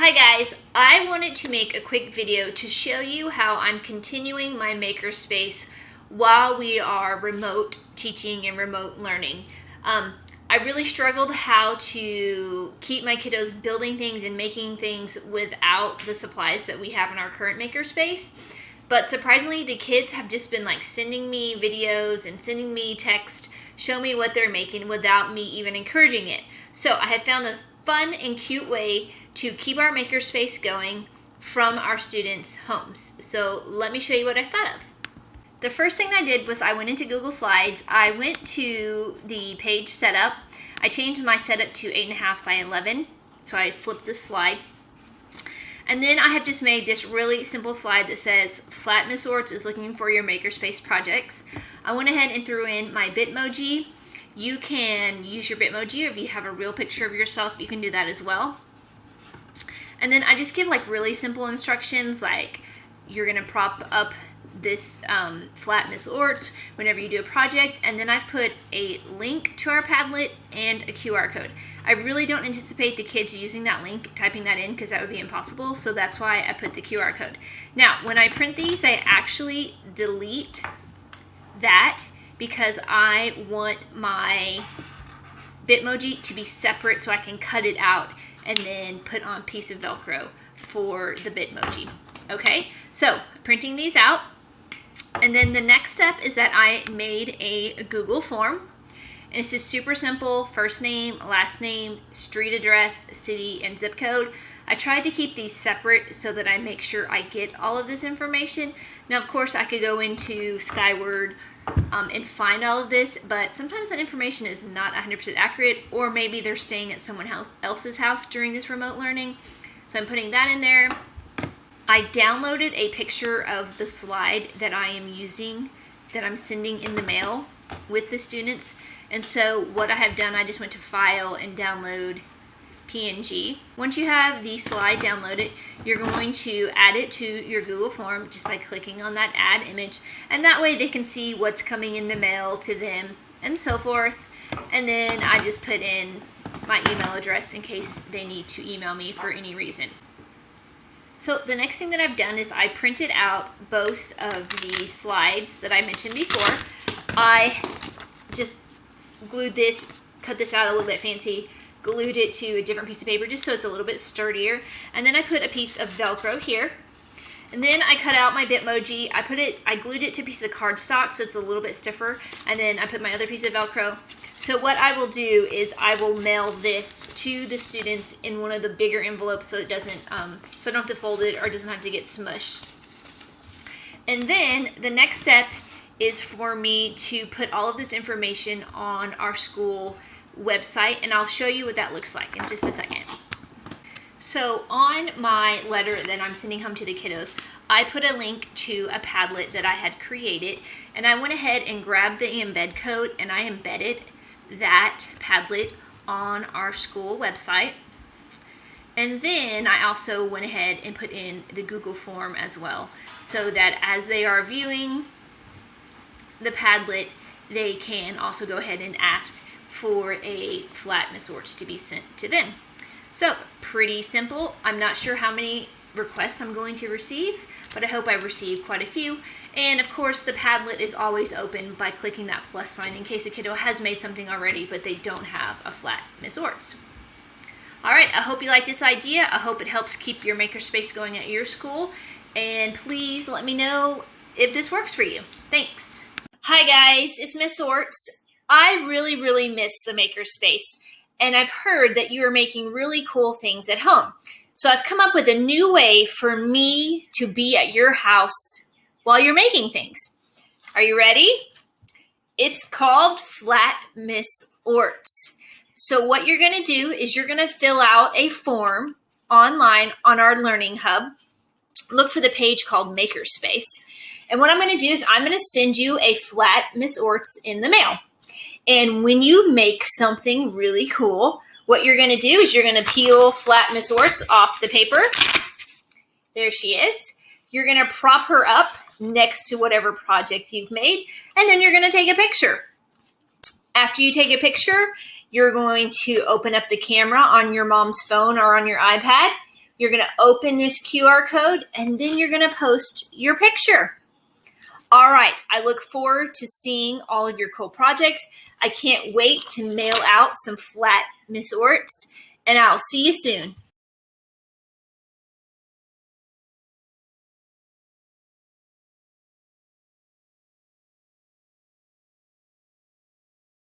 Hi guys, I wanted to make a quick video to show you how I'm continuing my Makerspace while we are remote teaching and remote learning. I really struggled how to keep my kiddos building things and making things without the supplies that we have in our current Makerspace. But surprisingly, the kids have just been like sending me videos and sending me text, show me what they're making without me even encouraging it. So I have found a fun and cute way to keep our Makerspace going from our students' homes. So let me show you what I thought of. The first thing I did was I went into Google Slides. I went to the page setup. I changed my setup to 8.5 by 11. So I flipped the slide. And then I have just made this really simple slide that says, Flat Miss Orts is looking for your Makerspace projects. I went ahead and threw in my Bitmoji. You can use your Bitmoji, or if you have a real picture of yourself, you can do that as well. And then I just give like really simple instructions, like you're gonna prop up this Flat Miss Orts whenever you do a project, and then I've put a link to our Padlet and a QR code. I really don't anticipate the kids using that link, typing that in, because that would be impossible, so that's why I put the QR code. Now, when I print these, I actually delete that because I want my Bitmoji to be separate so I can cut it out and then put on a piece of Velcro for the Bitmoji. Okay, so printing these out. And then the next step is that I made a Google form. And it's just super simple: first name, last name, street address, city, and zip code. I tried to keep these separate so that I make sure I get all of this information. Now, of course, I could go into Skyward and find all of this, but sometimes that information is not 100% accurate, or maybe they're staying at someone else's house during this remote learning. So I'm putting that in there. I downloaded a picture of the slide that I am using, that I'm sending in the mail with the students. And so what I have done, I just went to File and Download PNG. Once you have the slide downloaded, you're going to add it to your Google form just by clicking on that add image, and that way they can see what's coming in the mail to them and so forth. And then I just put in my email address in case they need to email me for any reason. So the next thing that I've done is I printed out both of the slides that I mentioned before. I just glued this, cut this out a little bit fancy, glued it to a different piece of paper just so it's a little bit sturdier. And then I put a piece of Velcro here. And then I cut out my Bitmoji. I glued it to a piece of cardstock so it's a little bit stiffer. And then I put my other piece of Velcro. So what I will do is I will mail this to the students in one of the bigger envelopes so it doesn't, so I don't have to fold it or it doesn't have to get smushed. And then the next step is for me to put all of this information on our school website, and I'll show you what that looks like in just a second. So on my letter that I'm sending home to the kiddos, I put a link to a Padlet that I had created, and I went ahead and grabbed the embed code and I embedded that Padlet on our school website. And then I also went ahead and put in the Google form as well, so that as they are viewing the Padlet, they can also go ahead and ask for a Flat Miss Orts to be sent to them. So pretty simple. I'm not sure how many requests I'm going to receive, but I hope I receive quite a few. And of course, the Padlet is always open by clicking that plus sign in case a kiddo has made something already, but they don't have a Flat Miss Orts. All right, I hope you like this idea. I hope it helps keep your Makerspace going at your school. And please let me know if this works for you. Thanks. Hi guys, it's Miss Orts. I really miss the Makerspace, and I've heard that you are making really cool things at home. So I've come up with a new way for me to be at your house while you're making things. Are you ready? It's called Flat Miss Orts. So what you're going to do is you're going to fill out a form online on our Learning Hub. Look for the page called Makerspace. And what I'm going to do is I'm going to send you a Flat Miss Orts in the mail. And when you make something really cool, what you're going to do is you're going to peel Flat Miss Orts off the paper. There she is. You're going to prop her up next to whatever project you've made, and then you're going to take a picture. After you take a picture, you're going to open up the camera on your mom's phone or on your iPad. You're going to open this QR code, and then you're going to post your picture. All right, I look forward to seeing all of your cool projects. I can't wait to mail out some flat Miss Orts, and I'll see you soon.